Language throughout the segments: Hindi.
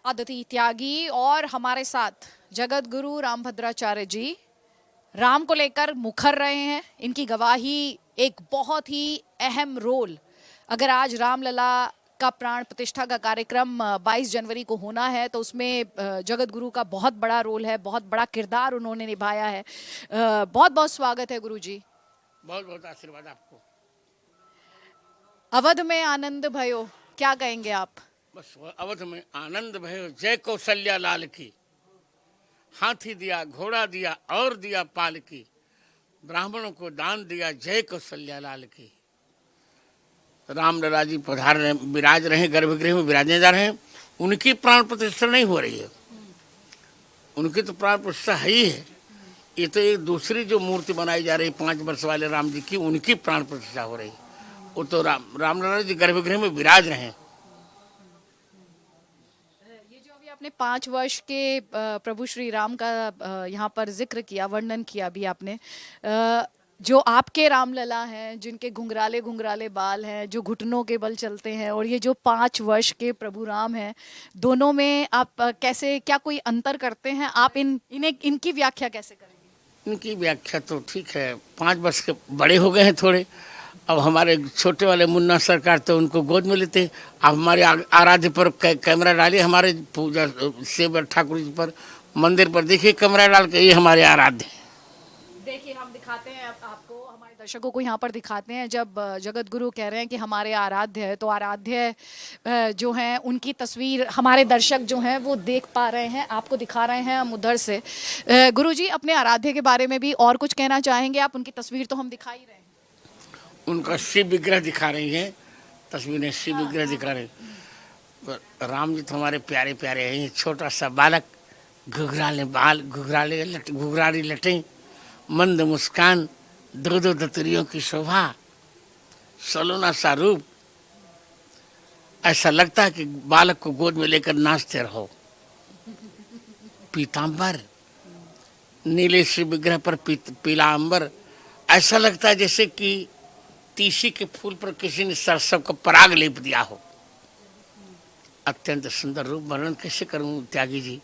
अदिति त्यागी और हमारे साथ जगत गुरु रामभद्राचार्य जी राम को लेकर मुखर रहे हैं। इनकी गवाही एक बहुत ही अहम रोल, अगर आज रामलला का प्राण प्रतिष्ठा का कार्यक्रम 22 जनवरी को होना है तो उसमें जगत गुरु का बहुत बड़ा रोल है, बहुत बड़ा किरदार उन्होंने निभाया है। बहुत बहुत स्वागत है गुरु जी। बहुत बहुत आशीर्वाद आपको। अवध में आनंद भयो, क्या कहेंगे आप? बस अवध में आनंद भयो, जय कौशल्या लाल की। हाथी दिया, घोड़ा दिया और दिया पाल की, ब्राह्मणों को दान दिया, जय कौशल्या लाल की। रामलला जी पधार रहे, विराज रहे, गर्भगृह में विराजने जा रहे हैं। उनकी प्राण प्रतिष्ठा नहीं हो रही है, उनकी तो प्राण प्रतिष्ठा है ही है। ये तो एक दूसरी जो मूर्ति बनाई जा रही है 5 वर्ष वाले राम जी की, उनकी प्राण प्रतिष्ठा हो रही है। वो तो रामलला जी गर्भगृह में विराज रहे हैं। ये जो अभी आपने 5 वर्ष के प्रभु श्री राम का यहाँ पर जिक्र किया, वर्णन किया अभी आपने, जो आपके रामलला हैं, जिनके घुंघराले घुंघराले बाल हैं, जो घुटनों के बल चलते हैं, और ये जो 5 वर्ष के प्रभु राम हैं, दोनों में आप कैसे, क्या कोई अंतर करते हैं? आप इनकी व्याख्या कैसे करेंगे? इनकी व्याख्या तो ठीक है, 5 वर्ष के बड़े हो गए हैं थोड़े। अब हमारे छोटे वाले मुन्ना सरकार तो उनको गोद में लेते। अब हमारे आराध्य पर कैमरा डालिए, हमारे पूजा सेवर ठाकुर जी पर मंदिर पर देखिए कैमरा डाल के, ये हमारे आराध्य हैं। देखिए हम दिखाते हैं आपको, हमारे दर्शकों को यहाँ पर दिखाते हैं। जब जगत गुरु कह रहे हैं कि हमारे आराध्य है, तो आराध्य जो हैं उनकी तस्वीर हमारे दर्शक जो हैं वो देख पा रहे हैं, आपको दिखा रहे हैं हम उधर से। गुरु जी, अपने आराध्य के बारे में भी और कुछ कहना चाहेंगे आप? उनकी तस्वीर तो हम दिखा ही रहे हैं। उनका शिव विग्रह दिखा रही हैं तस्वीरें, शिव विग्रह दिखा रहे हैं। राम जी तो हमारे प्यारे प्यारे हैं। छोटा सा बालक, घुघराले बाल, घुघराली लटें, मंद मुस्कान, 2 दतरियों की शोभा, सलोना सा रूप। ऐसा लगता है कि बालक को गोद में लेकर नाचते रहो। पीतांबर, नीले शिव विग्रह पर पीला अंबर, ऐसा लगता है जैसे कि तीसी के फूल पर किसी ने सरसों का पराग लेप दिया हो। अत्यंत सुंदर रूप, वर्णन कैसे करूं त्यागी जी,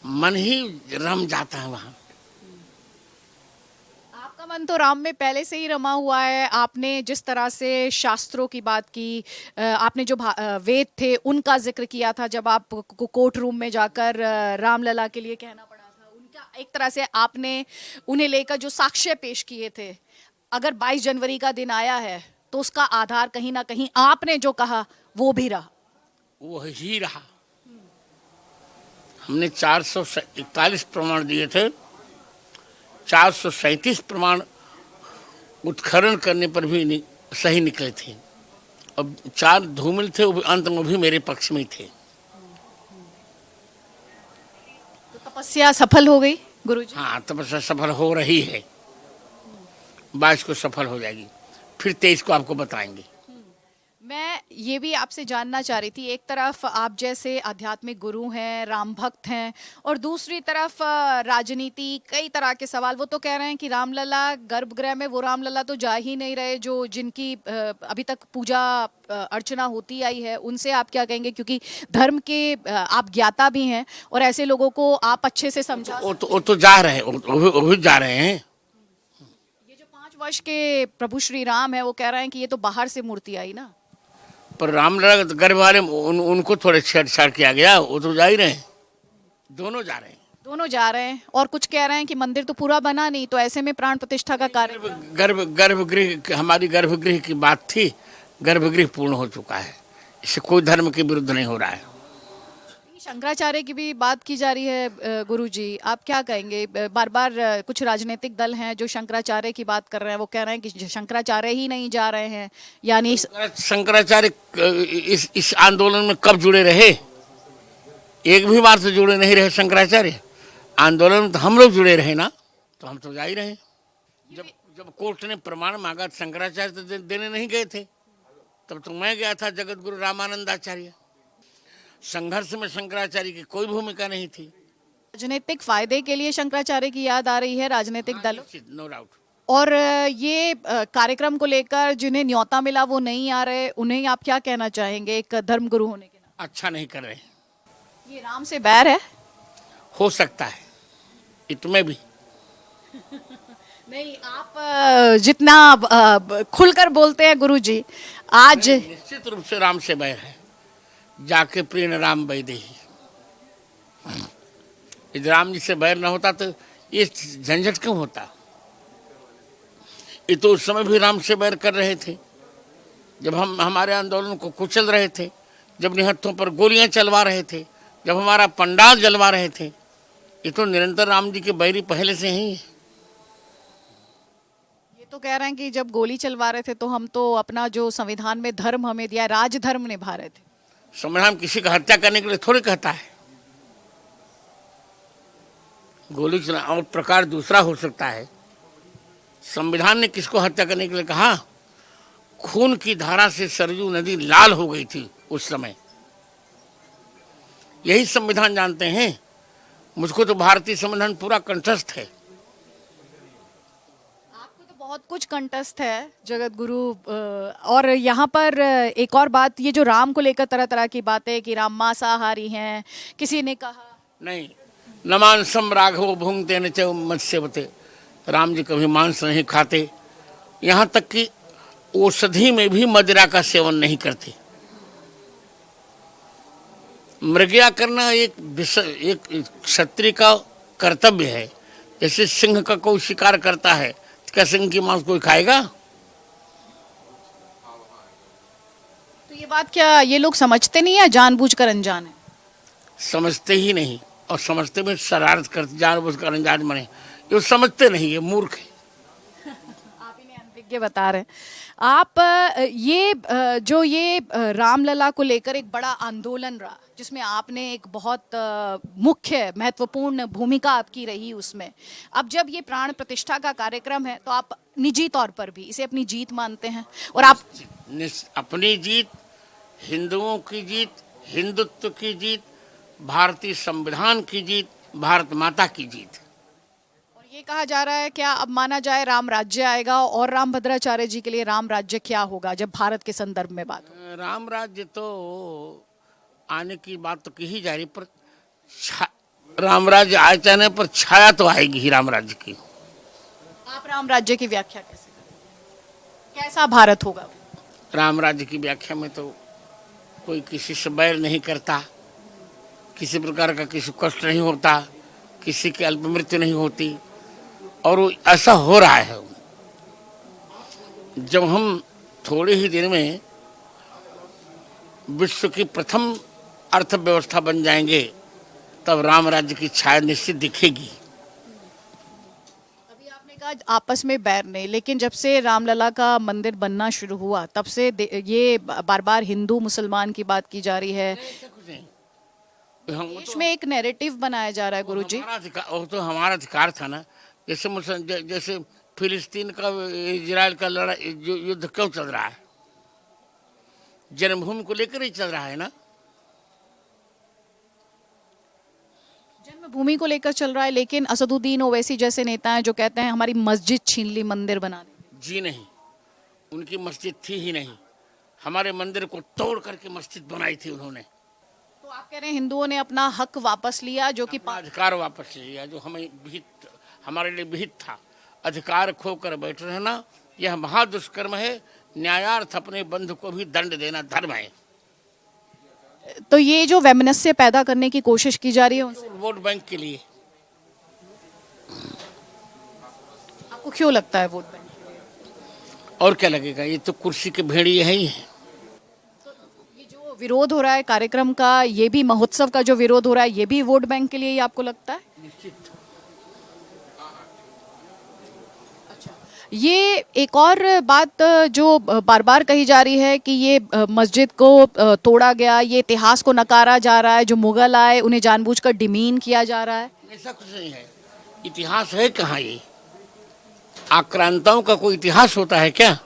मन ही रम जाता है वहां। आपका मन तो राम में पहले से ही रमा हुआ है। आपने जिस तरह से शास्त्रों की बात की, आपने जो वेद थे उनका जिक्र किया था, जब आप कोर्ट रूम में जाकर रामलला के लिए कहना पड़ा था, उनका एक तरह से आपने उन्हें लेकर जो साक्ष्य पेश किए थे। अगर 22 जनवरी का दिन आया है तो उसका आधार कहीं ना कहीं आपने जो कहा वो भी रहा, वो ही रहा। हमने 441 प्रमाण दिए थे, 437 प्रमाण उत्खनन करने पर भी सही निकले थे। अब 4 धूमिल थे, वो अंत में भी मेरे पक्ष में थे। तो तपस्या सफल हो गई गुरुजी? हाँ, तपस्या सफल हो रही है। 22 को सफल हो जाएगी, फिर 23 को आपको बताएंगे। मैं ये भी आपसे जानना चाह रही थी, एक तरफ आप जैसे आध्यात्मिक गुरु हैं, राम भक्त हैं, और दूसरी तरफ राजनीति, कई तरह के सवाल। वो तो कह रहे हैं कि रामलला गर्भगृह में वो रामलला तो जा ही नहीं रहे जो जिनकी अभी तक पूजा अर्चना होती आई है। उनसे आप क्या कहेंगे? क्योंकि धर्म के आप ज्ञाता भी हैं और ऐसे लोगों को आप अच्छे से समझा। वो तो जा रहे हैं, वो भी जा रहे हैं। ये जो 5 वर्ष के प्रभु श्री राम है, वो कह रहे हैं कि ये तो बाहर से मूर्ति आई ना, पर रामलला गर्भ वाले उनको थोड़े छेड़छाड़ किया गया, वो तो जा ही रहे हैं। दोनों जा रहे हैं, दोनों जा रहे हैं। और कुछ कह रहे हैं कि मंदिर तो पूरा बना नहीं, तो ऐसे में प्राण प्रतिष्ठा का कार्य। गर्भगृह, हमारी गर्भगृह की बात थी, गर्भगृह पूर्ण हो चुका है। इससे कोई धर्म के विरुद्ध नहीं हो रहा है। शंकराचार्य की भी बात की जा रही है गुरुजी, आप क्या कहेंगे? बार बार कुछ राजनीतिक दल हैं जो शंकराचार्य की बात कर रहे हैं, वो कह रहे हैं कि शंकराचार्य ही नहीं जा रहे हैं। यानी शंकराचार्य इस आंदोलन में कब जुड़े रहे? एक भी बार से जुड़े नहीं रहे शंकराचार्य। आंदोलन में तो हम लोग जुड़े रहे ना, तो हम तो जा ही रहे। जब कोर्ट ने प्रमाण मांगा, शंकराचार्य तो देने नहीं गए थे, तब तो मैं गया था, जगत गुरु रामानंदाचार्य। संघर्ष में शंकराचार्य की कोई भूमिका नहीं थी। राजनीतिक फायदे के लिए शंकराचार्य की याद आ रही है राजनीतिक दलों, नो डाउट। और ये कार्यक्रम को लेकर जिन्हें न्योता मिला वो नहीं आ रहे, उन्हें आप क्या कहना चाहेंगे एक धर्मगुरु होने के नाते? अच्छा नहीं कर रहे, ये राम से बैर है? हो सकता है, इतने भी। नहीं, आप जितना खुलकर बोलते हैं गुरुजी, आज निश्चित रूप से राम से बैर है। जाके प्रिय राम वैदेही, यदि राम जी से बैर न होता तो ये झंझट क्यों होता। ये तो उस समय भी राम से बैर कर रहे थे, जब हम हमारे आंदोलन को कुचल रहे थे, जब निहत्थों पर गोलियां चलवा रहे थे, जब हमारा पंडाल जलवा रहे थे। ये तो निरंतर राम जी के बैरी पहले से ही है। ये तो कह रहे हैं कि जब गोली चलवा रहे थे तो हम तो अपना जो संविधान में धर्म हमें दिया, राजधर्म निभा रहे थे। संविधान किसी का हत्या करने के लिए थोड़ी कहता है। गोली चला और प्रकार दूसरा हो सकता है। संविधान ने किसको हत्या करने के लिए कहा? खून की धारा से सरयू नदी लाल हो गई थी उस समय। यही संविधान जानते हैं। मुझको तो भारतीय संविधान पूरा कंठस्थ है। आपको तो बहुत कुछ कंठस्थ है जगत गुरु। और यहाँ पर एक और बात, ये जो राम को लेकर तरह तरह की बातें कि राम मांसाहारी हैं, किसी ने कहा नहीं, न मांसम राघव भुंगते न च मत्स्यवते। राम जी कभी मांस नहीं खाते, यहाँ तक कि औषधि में भी मदिरा का सेवन नहीं करते। मृगया करना एक क्षत्रिय का कर्तव्य है। जैसे सिंह का कोई शिकार करता है, तो क्या सिंह की मांस कोई खाएगा? तो ये बात क्या ये लोग समझते नहीं है, जानबूझकर अनजान है? समझते ही नहीं, और समझते में शरारत करते, जानबूझकर अनजान बने। ये समझते नहीं, ये मूर्ख है। आप इन्हें अनभिज्ञ बता रहे हैं। आप जो ये रामलला को लेकर एक बड़ा आंदोलन रहा, जिसमें आपने एक बहुत मुख्य महत्वपूर्ण भूमिका आपकी रही उसमें। अब जब ये प्राण प्रतिष्ठा का कार्यक्रम है तो आप निजी तौर पर भी इसे अपनी जीत मानते हैं, और आप अपनी जीत, हिंदुओं की जीत, हिंदुत्व की जीत, भारतीय संविधान की जीत, भारत माता की जीत। और ये कहा जा रहा है, क्या अब माना जाए राम राज्य आएगा, और राम भद्राचार्य जी के लिए राम राज्य क्या होगा जब भारत के संदर्भ में बात हो? राम राज्य तो आने की बात तो की ही जा रही, पर राम राज्य आए चाहने पर छाया तो आएगी ही राम राज्य की। आप राम राज्य की व्याख्या कैसे करेंगे? कैसा भारत होगा? राम राज्य की व्याख्या में तो कोई किसी से बैर नहीं करता, किसी प्रकार का किसी कष्ट नहीं होता, किसी की अल्प मृत्यु नहीं होती, और वो ऐसा हो रहा है। जब हम थोड़े ही दिन में विश्व की प्रथम अर्थव्यवस्था बन जाएंगे, तब राम राज्य की छाया निश्चित दिखेगी। अभी आपने कहा आपस में बैर नहीं, लेकिन जब से रामलला का मंदिर बनना शुरू हुआ तब से ये बार बार हिंदू मुसलमान की बात की जा रही है। देश में एक नैरेटिव बनाया जा रहा है गुरुजी। वो तो हमारा अधिकार था ना। जैसे फिलिस्तीन का इजराइल का लड़ाई युद्ध क्यों चल रहा है? जन्मभूमि को लेकर ही चल रहा है ना। जन्मभूमि को लेकर चल रहा है, लेकिन असदुद्दीन ओवैसी जैसे नेता हैं जो कहते हैं हमारी मस्जिद छीन ली मंदिर बनाने। जी नहीं, उनकी मस्जिद थी ही नहीं। हमारे मंदिर को तोड़ करके मस्जिद बनाई थी उन्होंने। तो आप कह रहे हैं हिंदुओं ने अपना हक वापस लिया, जो कि अधिकार वापस लिया, जो हमें विहित, हमारे लिए विहित था। अधिकार खोकर बैठे रहना यह महादुष्कर्म है। न्यायार्थ अपने बंधु को भी दंड देना धर्म है। तो ये जो वैमनस्य पैदा करने की कोशिश की जा रही है उनसे, वोट बैंक के लिए। आपको क्यों लगता है वोट बैंक? और क्या लगेगा, ये तो कुर्सी के भेड़िए ही हैं। ये जो विरोध हो रहा है कार्यक्रम का, ये भी महोत्सव का जो विरोध हो रहा है, ये भी वोट बैंक के लिए ही आपको लगता है? निश्चित। ये एक और बात जो बार बार कही जा रही है कि ये मस्जिद को तोड़ा गया, ये इतिहास को नकारा जा रहा है। जो मुगल आए उन्हें जानबूझकर डिमीन किया जा रहा है। ऐसा कुछ नहीं है। इतिहास है कहाँ? ये आक्रांताओं का कोई इतिहास होता है क्या?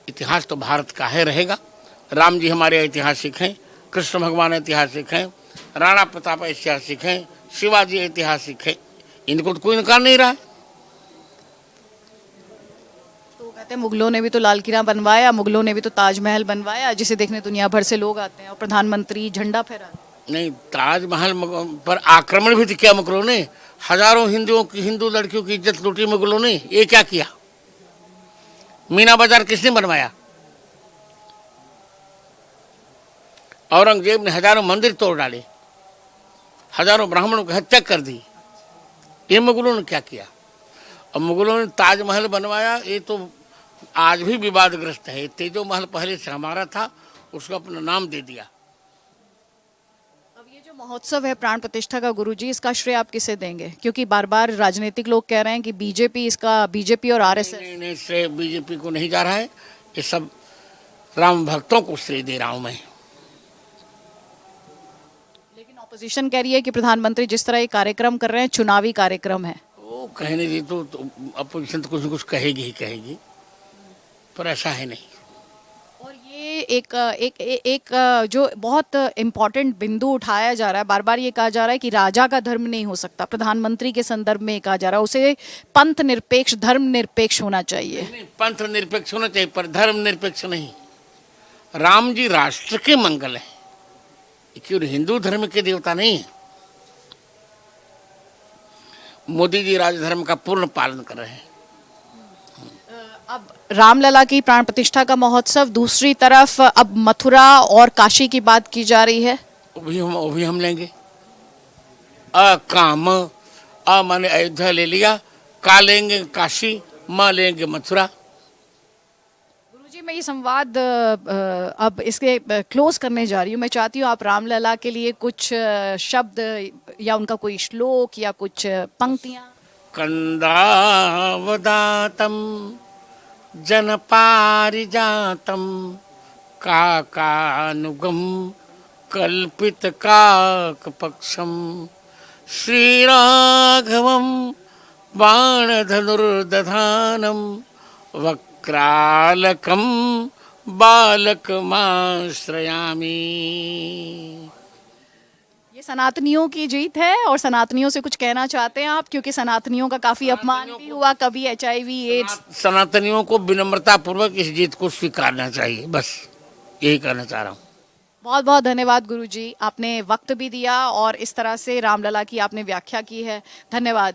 इतिहास तो भारत का है, रहेगा। राम जी हमारे ऐतिहासिक हैं, कृष्ण भगवान ऐतिहासिक हैं, राणा प्रताप ऐतिहासिक हैं, शिवाजी ऐतिहासिक है। इनको तो कोई नकार नहीं रहा। तो कहते बात है, मुगलों ने भी तो लाल किला बनवाया, मुगलों ने भी तो ताजमहल बनवाया, जिसे देखने दुनिया भर से लोग आते हैं और प्रधानमंत्री झंडा फहराते हैं। नहीं, ताजमहल पर आक्रमण भी तो किया मुगलों ने। हजारों हिंदू लड़कियों की इज्जत लूटी मुगलों ने। ये क्या किया? मीना बाजार किसने बनवाया? औरंगजेब ने हजारों मंदिर तोड़ डाले, हजारों ब्राह्मणों की हत्या कर दी। ये मुगलों ने क्या किया? और मुगलों ने ताजमहल बनवाया, ये तो आज भी विवादग्रस्त है। तेजो महल पहले से हमारा था, उसको अपना नाम दे दिया। अब ये जो महोत्सव है प्राण प्रतिष्ठा का, गुरुजी, इसका श्रेय आप किसे देंगे? क्योंकि बार बार राजनीतिक लोग कह रहे हैं कि बीजेपी और आरएसएस। नहीं नहीं, श्रेय बीजेपी को नहीं जा रहा है, ये सब राम भक्तों को श्रेय दे रहा हूं मैं। लेकिन ऑपोजिशन कह रही है कि प्रधानमंत्री जिस तरह ये कार्यक्रम कर रहे हैं चुनावी कार्यक्रम है। वो कहने दी तो अपोजिशन तो कुछ न कुछ कहेगी ही कहेगी, पर ऐसा है नहीं। और ये एक जो बहुत इम्पोर्टेंट बिंदु उठाया जा रहा है, बार बार ये कहा जा रहा है कि राजा का धर्म नहीं हो सकता। प्रधानमंत्री के संदर्भ में कहा जा रहा है उसे पंथ निरपेक्ष, धर्म निरपेक्ष होना चाहिए। नहीं, पंथ निरपेक्ष होना चाहिए पर धर्म निरपेक्ष नहीं। राम जी राष्ट्र के मंगल है, क्यों हिंदू धर्म के देवता नहीं है। मोदी जी राजधर्म का पूर्ण पालन कर रहे हैं। अब रामलला की प्राण प्रतिष्ठा का महोत्सव, दूसरी तरफ अब मथुरा और काशी की बात की जा रही है। वो भी हम लेंगे। काम माने अयोध्या ले लिया, का लेंगे काशी, माँ लेंगे मथुरा। गुरुजी, मैं ये संवाद अब इसके क्लोज करने जा रही हूँ। मैं चाहती हूँ आप रामलला के लिए कुछ शब्द या उनका कोई श्लोक या कुछ पंक्तियाँ। कंदावदातम जनपारिजातम काकानुगम कल्पित काकपक्षम श्रीराघवम बाणधनुर्दधानम वक्रालकम बालकमाश्रयामि। ये सनातनियों की जीत है और सनातनियों से कुछ कहना चाहते हैं आप? क्योंकि सनातनियों का काफी अपमान भी हुआ, कभी HIV एड्स। सनातनियों को विनम्रता पूर्वक इस जीत को स्वीकारना चाहिए, बस यही कहना चाह रहा हूँ। बहुत बहुत धन्यवाद गुरुजी, आपने वक्त भी दिया और इस तरह से रामलला की आपने व्याख्या की है। धन्यवाद।